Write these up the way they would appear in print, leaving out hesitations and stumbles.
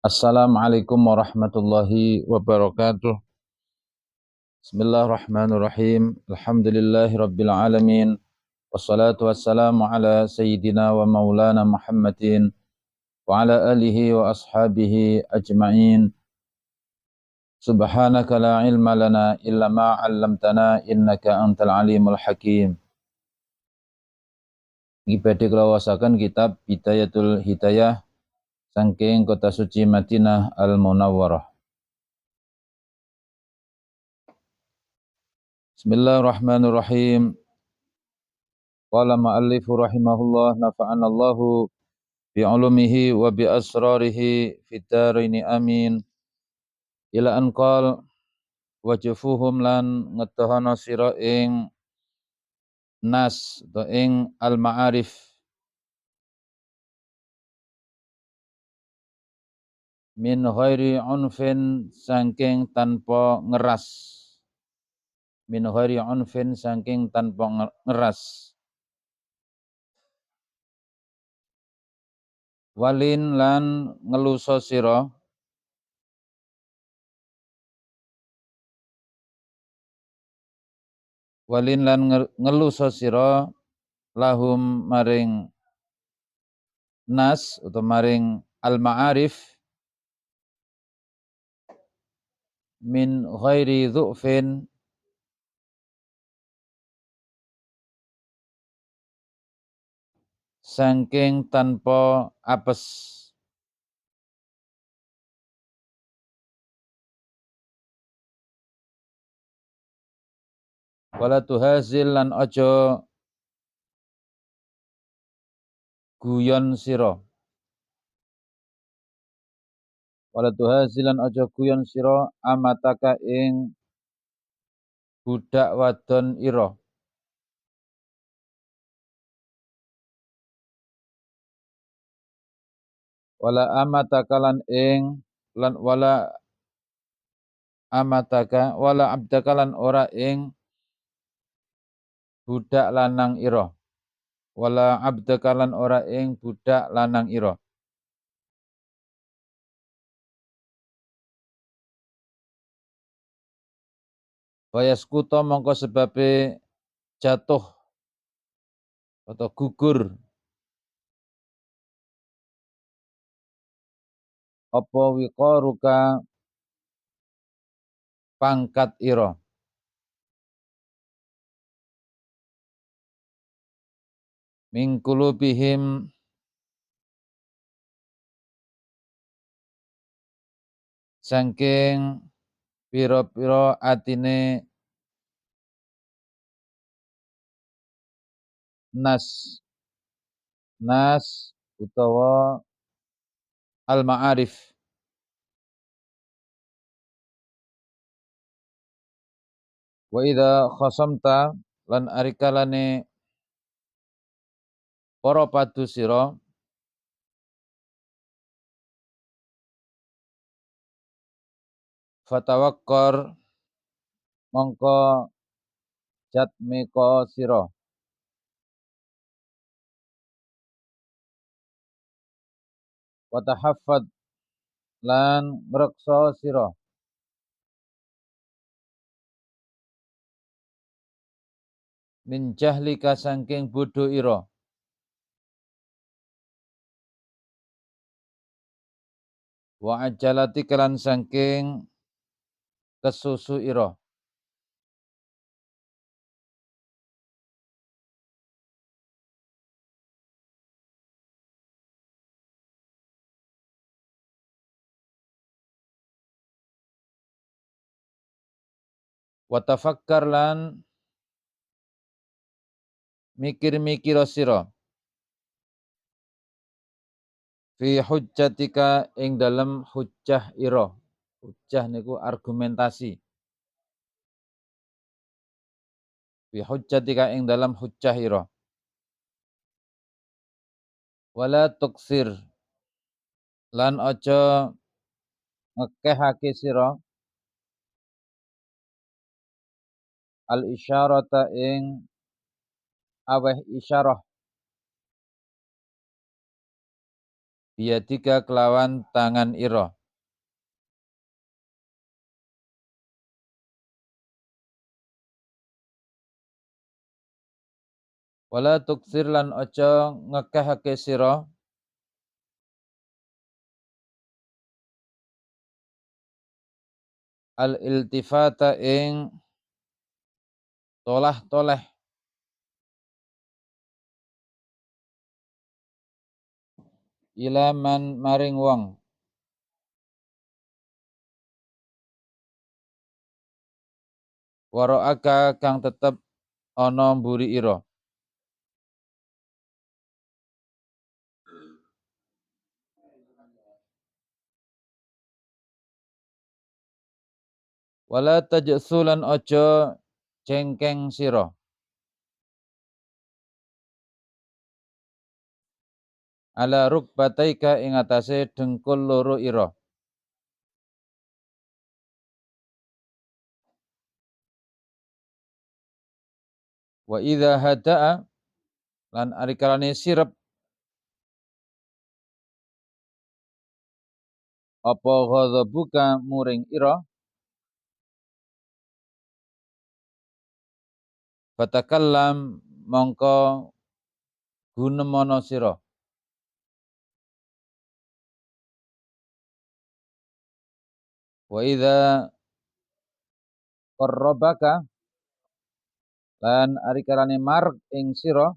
Assalamualaikum warahmatullahi wabarakatuh. Bismillahirrahmanirrahim. Alhamdulillahi rabbil alamin. Wassalatu wassalamu ala sayyidina wa maulana Muhammadin wa ala alihi wa ashabihi ajma'in. Subhanaka la ilma lana illa ma 'allamtana innaka antal alimul hakim. Ngibadi kelawasakan kitab Bidayatul Hidayah saking kota suci Madinah Al-Munawwarah. Bismillahirrahmanirrahim. Qala ma'allifu rahimahullah nafa'ana Allahu bi'ulumihi wa bi asrarihi fid dharaini amin. Ila an qala wajufuhum lan ngedohana sira ing nas atau ing al-ma'arif min ghairi unfin saking tanpa ngeras, min ghairi unfin saking tanpa ngeras, walin lan ngeluso sira, walin lan ngeluso sira lahum maring nas atau maring al-ma'arif min ghairi dhu'fin saking tanpa apes, wala tuhazil lan aja guyon sira, wala tuhazil lan aja guyon sira amataka ing budak wadon ira, wala amataka lan ing lan wala amataka wala abdaka lan ora ing budak lanang ira, wala abdaka lan ora ing budak lanang ira. Wayaskuta mongko sebabe jatuh atau gugur apa wiqaruka pangkat ira, mingkulubihim saking pira-pira atine nas, nas utawa al-ma'arif. Wa idza khasamta lan arikalane para padu sira fatawakkar mongko jatmeka sira, wa tahaffad lan ngreksa sira, min jahlika saking bodho ira, wa ajalati kelan saking kesusu ira, wa tafakkar lan mikir-mikira sira fi hujjatika ing dalem hujjah ira. Hujjah niku argumentasi. Fi hujjatika ing dalam hujjah ira. Wala tuksir lan aja ngekehake sira al isyarata ing aweh isyarah biyadika kelawan tangan ira. Wala tuksir lan aja ngekehake sira al iltifata ing tolah-toleh ilaman maring wong waraaka kang tetep ana mburi ira. Wala tajsulan aja cengkeng sira ala rukbataika ing atase dengkul loro ira. Wa idza hada'a lan ari kalane sirep apa ghadhabuka muring ira fatakallam mongko gunemono sira. Wa idza qarrabaka lan ari kalane marek ing sira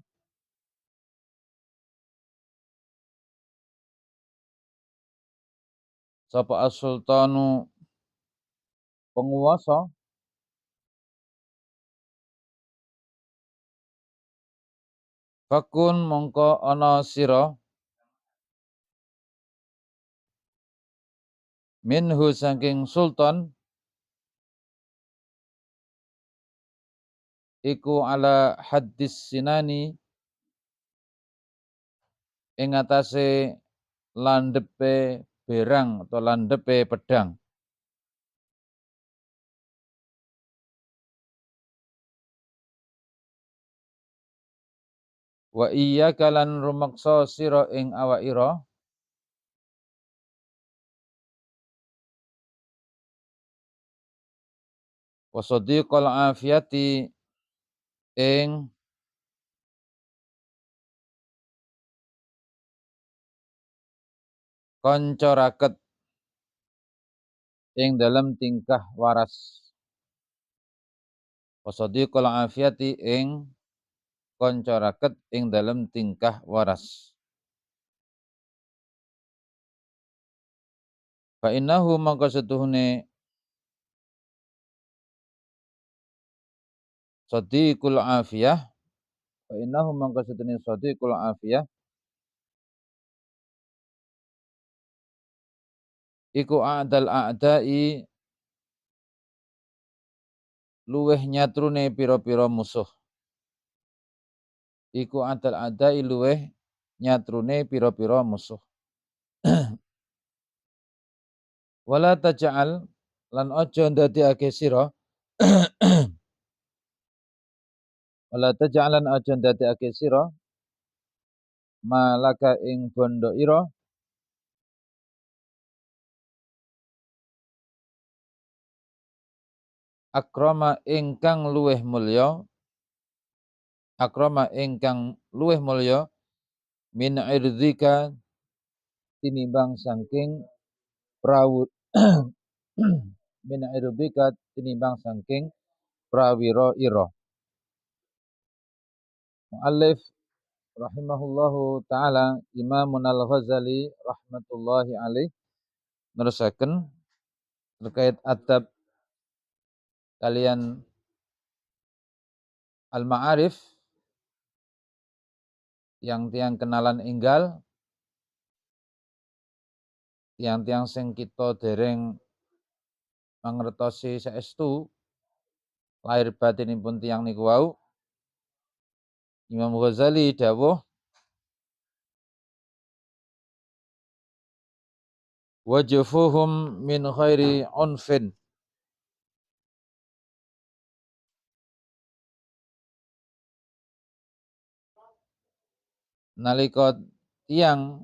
sapa as-sultanu penguwasa fakun mongko ana sira minhu saking sultan iku ala haddis sinani ing atase landhepe berang atau landhepe pedang. Wa iyyaka lan rumaksa sira ing awak ira wa sadiqal afiyati ing kanca raket ing dalem tingkah waras. Wa sadiqal afiyati ing kanca raket ing dalem tingkah waras. Fa innahu mangka setuhune sadiqul afiyah fa innahu mangka setuhune sadiqul afiyah iku a'dal a'dai luweh nyatrune pira-pira musuh. Iku a'dal a'dai luweh nyatrune pira-pira musuh. Wala taj'al lan aja ndadekake sira wala taj'al lan aja ndadekake sira malaka ing bondo ira akrama ingkang luweh mulya akrama ingkang luweh mulya min irdika tinimbang saking prawu min irdika tinimbang saking prawira ira. Muallif rahimahullahu taala Imamun Al-Ghazali rahmatullahi alaih nerusaken terkait adab kalian al-ma'arif yang tiang kenalan enggal tiang-tiang sing kita dereng mangertosi saestu lahir batinipun tiang niku wau. Imam Ghazali dawuh wajfuhum min khairi unfin nalika tiang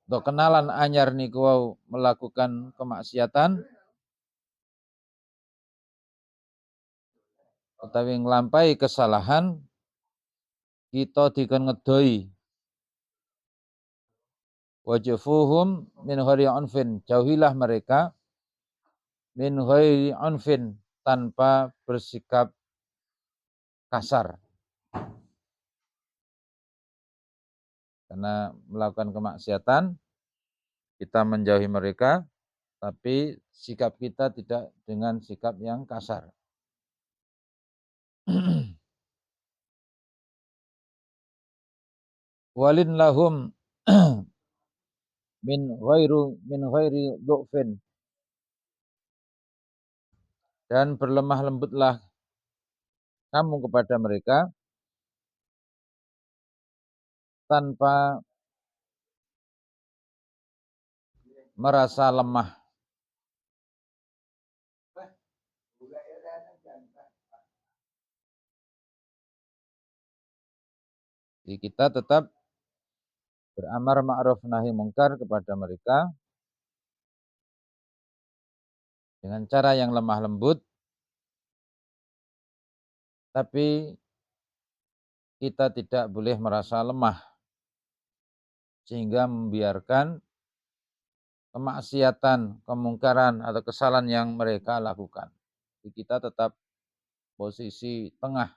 atau kenalan anyar niku wau melakukan kemaksiatan utawi nglampahi kesalahan kita dikon ngedoi wajufuhum min ghairi unfin, jauhilah mereka min ghairi unfin, tanpa bersikap kasar. Karena melakukan kemaksiatan kita menjauhi mereka, tapi sikap kita tidak dengan sikap yang kasar. Walin lahum min ghairi du'fin, dan berlemah lembutlah kamu kepada mereka tanpa merasa lemah. Jadi kita tetap beramar ma'ruf nahi mungkar kepada mereka dengan cara yang lemah lembut, tapi kita tidak boleh merasa lemah sehingga membiarkan kemaksiatan, kemungkaran atau kesalahan yang mereka lakukan. Jadi kita tetap posisi tengah.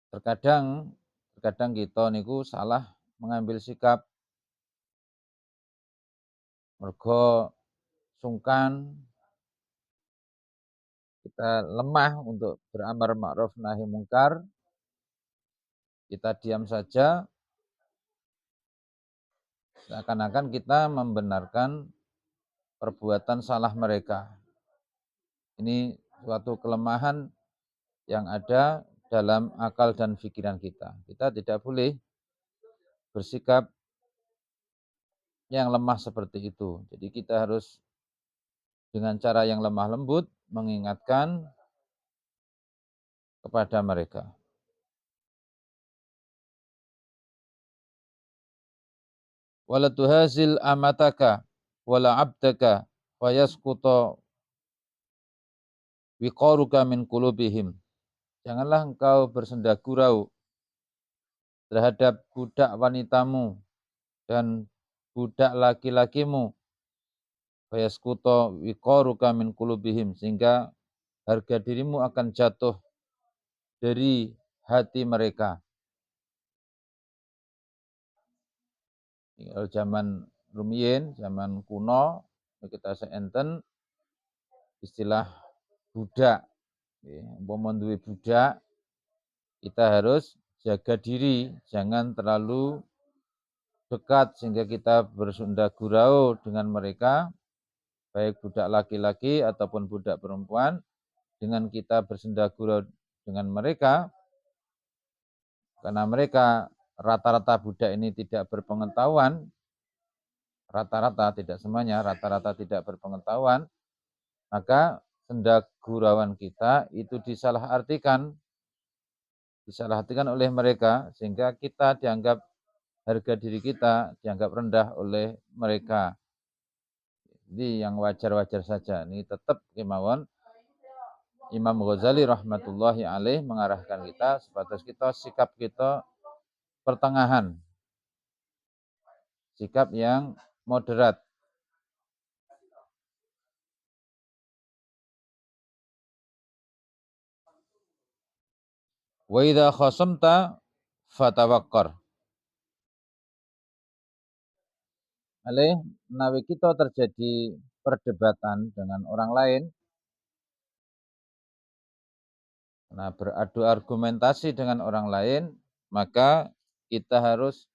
Terkadang kita niku salah mengambil sikap mergo sungkan, kita lemah untuk beramar ma'ruf nahi mungkar, kita diam saja, seakan-akan kita membenarkan perbuatan salah mereka. Ini suatu kelemahan yang ada dalam akal dan pikiran kita. Kita tidak boleh bersikap yang lemah seperti itu. Jadi kita harus dengan cara yang lemah lembut mengingatkan kepada mereka. Wala tuhazil amataka wala abdaka fayasquta wiqaruka min qulubihim. Janganlah engkau bersenda gurau terhadap budak wanitamu dan budak laki-lakimu, fayasquta wiqaruka min qulubihim, sehingga harga dirimu akan jatuh dari hati mereka. Kalau zaman rumiyin, zaman kuno, kita seenten istilah budak. Umpama duwe budak, kita harus jaga diri, jangan terlalu dekat sehingga kita bersunda gurau dengan mereka, baik budak laki-laki ataupun budak perempuan. Dengan kita bersenda gurau dengan mereka, karena mereka rata-rata budak ini tidak berpengetahuan, rata-rata, tidak semuanya, rata-rata tidak berpengetahuan, maka senda gurauan kita itu disalahartikan oleh mereka, sehingga kita dianggap, harga diri kita dianggap rendah oleh mereka. Jadi yang wajar-wajar saja. Ini tetap kemauan Imam Ghazali rahmatullahi alaih mengarahkan kita sebatas kita sikap kita pertengahan, sikap yang moderat. Wa idza khasamta fatawakkar. Alih menawi kita terjadi perdebatan dengan orang lain, nah beradu argumentasi dengan orang lain, maka kita harus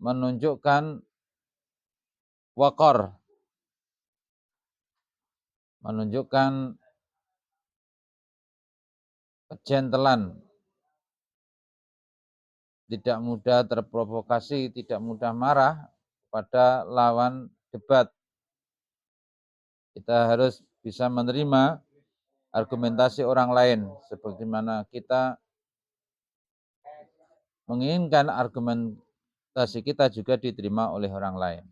menunjukkan wakar, menunjukkan kejentelan, tidak mudah terprovokasi, tidak mudah marah pada lawan debat. Kita harus bisa menerima argumentasi orang lain, sebagaimana kita menginginkan argumentasi kita juga diterima oleh orang lain.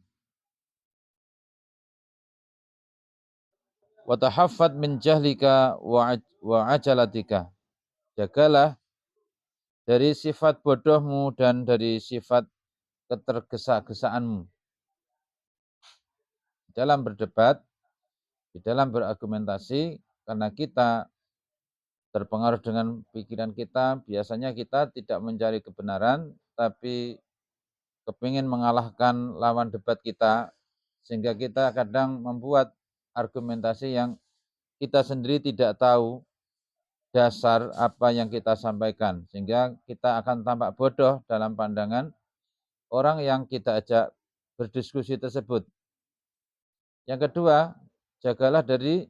Wa tahaffad min jahlika wa ajalatika. Jagalah dari sifat bodohmu dan dari sifat ketergesa-gesaanmu dalam berdebat, di dalam berargumentasi, karena kita terpengaruh dengan pikiran kita, biasanya kita tidak mencari kebenaran, tapi kepingin mengalahkan lawan debat kita, sehingga kita kadang membuat argumentasi yang kita sendiri tidak tahu dasar apa yang kita sampaikan, sehingga kita akan tampak bodoh dalam pandangan orang yang kita ajak berdiskusi tersebut. Yang kedua, jagalah dari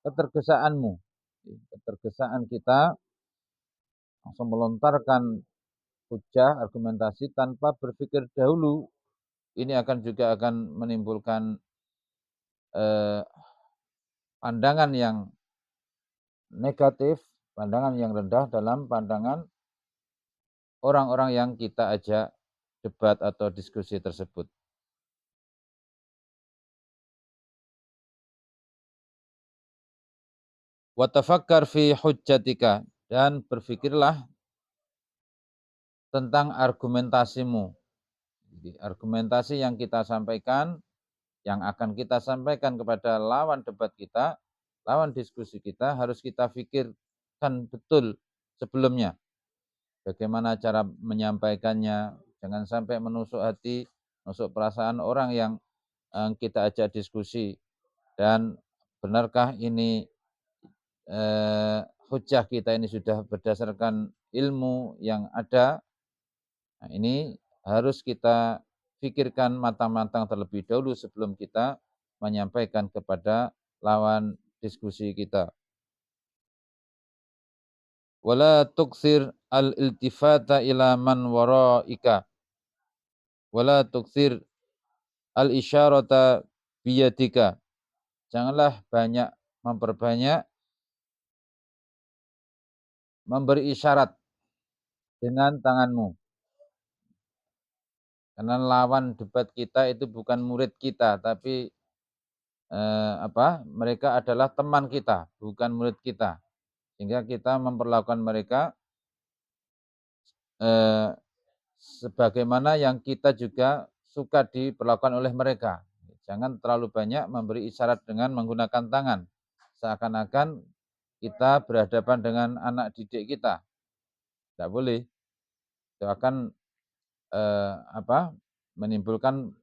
ketergesaanmu. Ketergesaan kita langsung melontarkan hujah, argumentasi tanpa berpikir dahulu. Ini akan menimbulkan eh, pandangan yang negatif, pandangan yang rendah dalam pandangan orang-orang yang kita ajak debat atau diskusi tersebut. Wa tafakkar fi hujjatika, dan berfikirlah tentang argumentasimu. Jadi, argumentasi yang kita sampaikan, yang akan kita sampaikan kepada lawan debat kita, lawan diskusi kita, harus kita pikirkan betul sebelumnya. Bagaimana cara menyampaikannya, jangan sampai menusuk hati, menusuk perasaan orang yang kita ajak diskusi. Dan benarkah ini hujah kita ini sudah berdasarkan ilmu yang ada? Nah, ini harus kita pikirkan matang-matang terlebih dahulu sebelum kita menyampaikan kepada lawan diskusi kita. Wala tuksir al-iltifata ila man waraika. Wala tuksir al-isyarata biyadika. Janganlah memperbanyak memberi isyarat dengan tanganmu. Karena lawan debat kita itu bukan murid kita, tapi mereka adalah teman kita, bukan murid kita. Sehingga kita memperlakukan mereka eh, sebagaimana yang kita juga suka diperlakukan oleh mereka. Jangan terlalu banyak memberi isyarat dengan menggunakan tangan, seakan-akan kita berhadapan dengan anak didik kita. Tidak boleh. Itu akan menimbulkan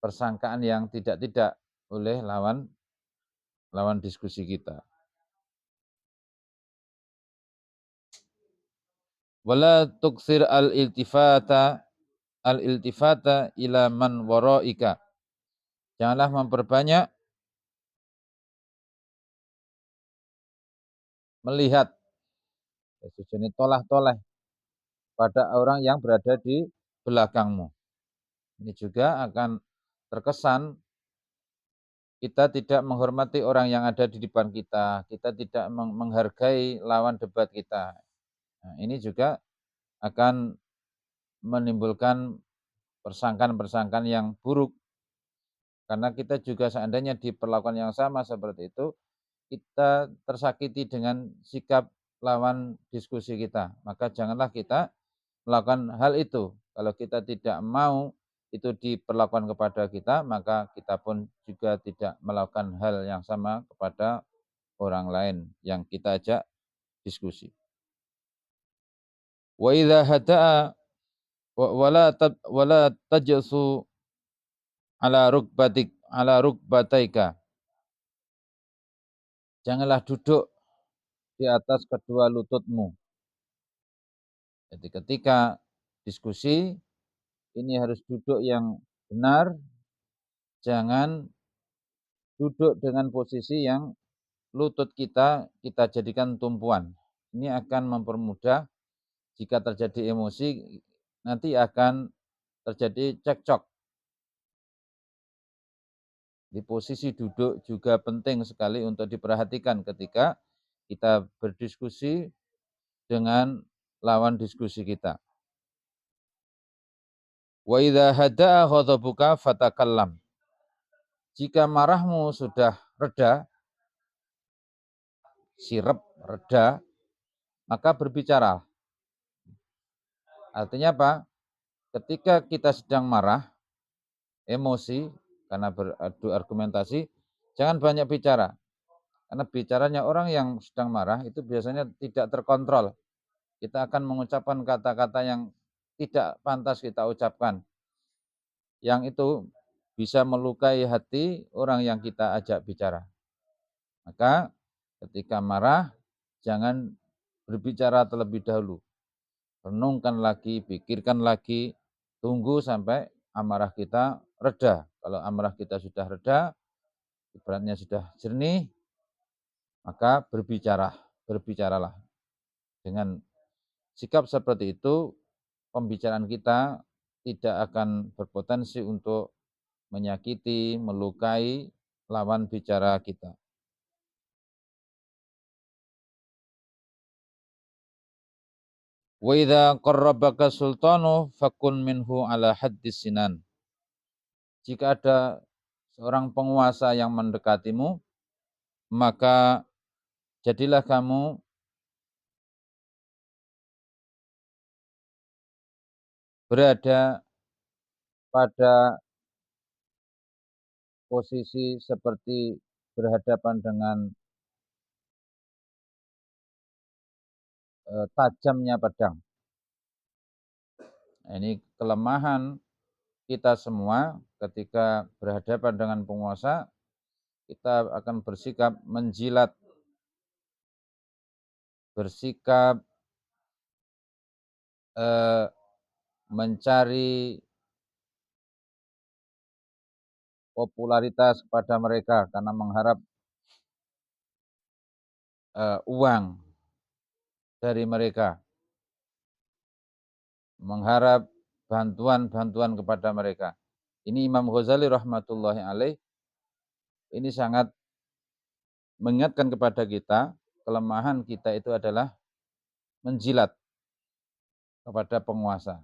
persangkaan yang tidak-tidak oleh lawan diskusi kita. Wala tuksir al-iltifata ila man waraika. Janganlah memperbanyak melihat, sejauh tolah-toleh pada orang yang berada di belakangmu. Ini juga akan terkesan kita tidak menghormati orang yang ada di depan kita, kita tidak menghargai lawan debat kita. Nah, ini juga akan menimbulkan persangkaan-persangkaan yang buruk, karena kita juga seandainya diperlakukan yang sama seperti itu, kita tersakiti dengan sikap lawan diskusi kita. Maka janganlah kita melakukan hal itu. Kalau kita tidak mau itu diperlakukan kepada kita, maka kita pun juga tidak melakukan hal yang sama kepada orang lain yang kita ajak diskusi. Wa idza hada'a wala tajsu ala rukbataika. Janganlah duduk di atas kedua lututmu. Jadi ketika diskusi ini harus duduk yang benar, jangan duduk dengan posisi yang lutut kita jadikan tumpuan. Ini akan mempermudah jika terjadi emosi, nanti akan terjadi cekcok. Di posisi duduk juga penting sekali untuk diperhatikan ketika kita berdiskusi dengan lawan diskusi kita. Wa idza hada'a ghadabuka fatakallam. Jika marahmu sudah reda, sirep, reda, maka berbicara. Artinya apa? Ketika kita sedang marah, emosi, karena beradu argumentasi, jangan banyak bicara. Karena bicaranya orang yang sedang marah itu biasanya tidak terkontrol. Kita akan mengucapkan kata-kata yang tidak pantas kita ucapkan. Yang itu bisa melukai hati orang yang kita ajak bicara. Maka ketika marah, jangan berbicara terlebih dahulu. Renungkan lagi, pikirkan lagi, tunggu sampai amarah kita reda. Kalau amarah kita sudah reda, ibaratnya sudah jernih, maka berbicaralah. Dengan sikap seperti itu, pembicaraan kita tidak akan berpotensi untuk menyakiti, melukai lawan bicara kita. Wa idza qarrabaka sultanu fakun minhu ala haddis sinan. Jika ada seorang penguasa yang mendekatimu, maka jadilah kamu berada pada posisi seperti berhadapan dengan tajamnya pedang. Nah, ini kelemahan kita semua ketika berhadapan dengan penguasa, kita akan bersikap menjilat, bersikap mencari popularitas kepada mereka karena mengharap uang dari mereka, mengharap bantuan-bantuan kepada mereka. Ini Imam Ghazali rahmatullahi alaih ini sangat mengingatkan kepada kita, kelemahan kita itu adalah menjilat kepada penguasa.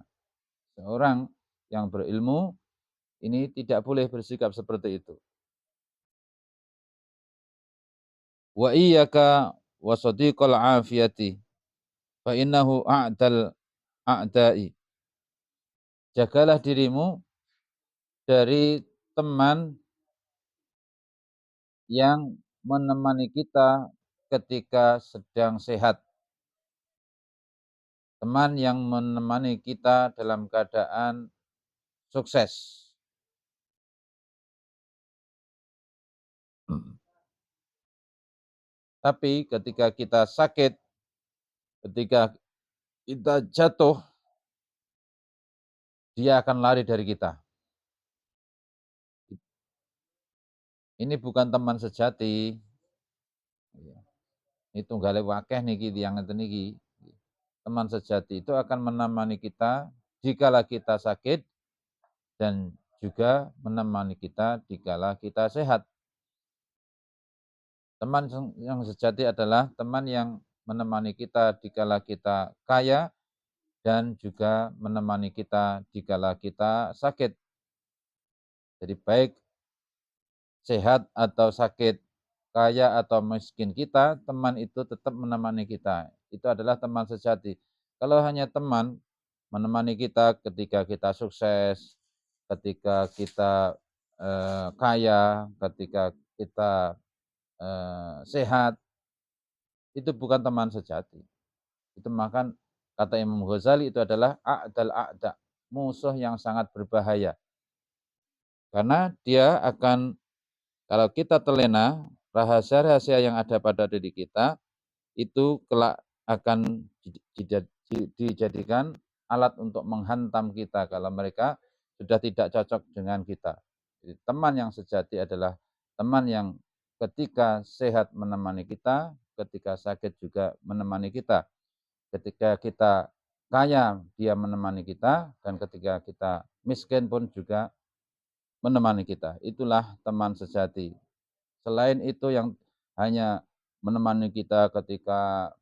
Seorang yang berilmu ini tidak boleh bersikap seperti itu. Wa iyyaka wa sadiqal afiyati fa innahu a'dal a'da'i. Jagalah dirimu dari teman yang menemani kita ketika sedang sehat. Teman yang menemani kita dalam keadaan sukses. Tapi ketika kita sakit, ketika kita jatuh, dia akan lari dari kita. Ini bukan teman sejati. Ini tunggale wakeh niki tiyang ngeten niki. Teman sejati itu akan menemani kita dikala kita sakit dan juga menemani kita dikala kita sehat. Teman yang sejati adalah teman yang menemani kita dikala kita kaya dan juga menemani kita dikala kita sakit. Jadi baik sehat atau sakit, kaya atau miskin kita, teman itu tetap menemani kita. Itu adalah teman sejati. Kalau hanya teman menemani kita ketika kita sukses, ketika kita kaya, ketika kita sehat, itu bukan teman sejati. Itu makan kata Imam Ghazali itu adalah a'dal a'da, musuh yang sangat berbahaya. Karena dia akan kalau kita terlena, rahasia-rahasia yang ada pada diri kita itu kelak akan dijadikan alat untuk menghantam kita kalau mereka sudah tidak cocok dengan kita. Jadi teman yang sejati adalah teman yang ketika sehat menemani kita, ketika sakit juga menemani kita. Ketika kita kaya, dia menemani kita, dan ketika kita miskin pun juga menemani kita. Itulah teman sejati. Selain itu yang hanya menemani kita ketika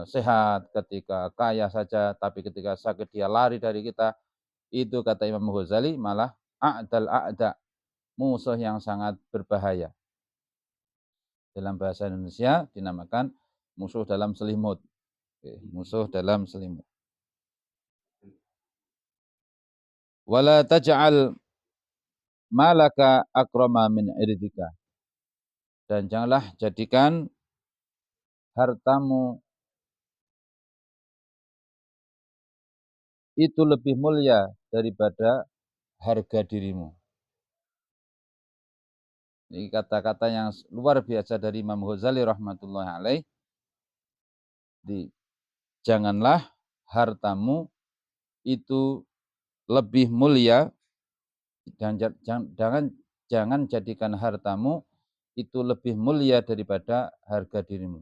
sehat, ketika kaya saja, tapi ketika sakit dia lari dari kita, itu kata Imam Ghazali malah a'dal a'da, musuh yang sangat berbahaya. Dalam bahasa Indonesia dinamakan musuh dalam selimut. Musuh dalam selimut. Wala taj'al malaka akrama min irdika. Dan janganlah jadikan hartamu itu lebih mulia daripada harga dirimu. Ini kata-kata yang luar biasa dari Imam Ghazali rahmatullahi alaih. Janganlah hartamu itu lebih mulia dan jangan jadikan hartamu itu lebih mulia daripada harga dirimu.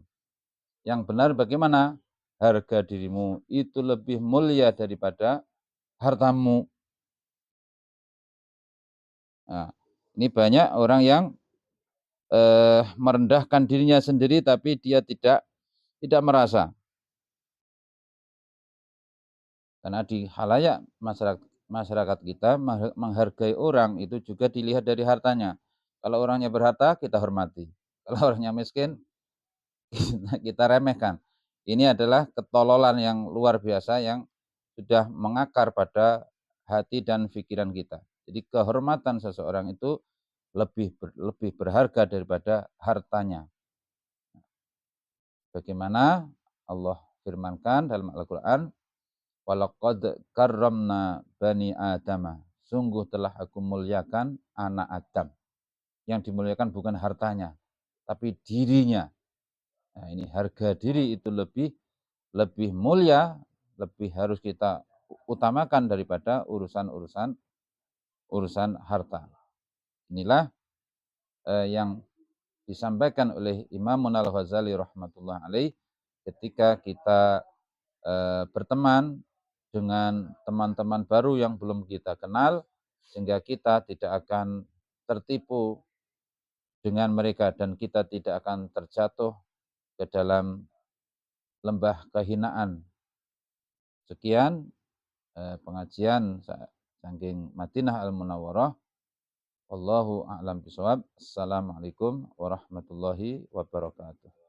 Yang benar bagaimana? Harga dirimu itu lebih mulia daripada hartamu. Nah, ini banyak orang yang merendahkan dirinya sendiri tapi dia tidak merasa. Karena di halayak masyarakat kita menghargai orang itu juga dilihat dari hartanya. Kalau orangnya berharta kita hormati. Kalau orangnya miskin kita remehkan. Ini adalah ketololan yang luar biasa yang sudah mengakar pada hati dan pikiran kita. Jadi kehormatan seseorang itu lebih berharga daripada hartanya. Bagaimana Allah firmankan dalam Al-Qur'an, walaqad karramna bani Adama. Sungguh telah aku muliakan anak Adam. Yang dimuliakan bukan hartanya, tapi dirinya. Nah, ini harga diri itu lebih mulia, lebih harus kita utamakan daripada urusan harta. Inilah yang disampaikan oleh Imam Al-Ghazali rahmatullah alaih ketika kita berteman dengan teman-teman baru yang belum kita kenal, sehingga kita tidak akan tertipu dengan mereka dan kita tidak akan terjatuh ke dalam lembah kehinaan. Sekian pengajian saking Madinah Al-Munawwarah. Wallahu a'lam bishawab. Assalamualaikum warahmatullahi wabarakatuh.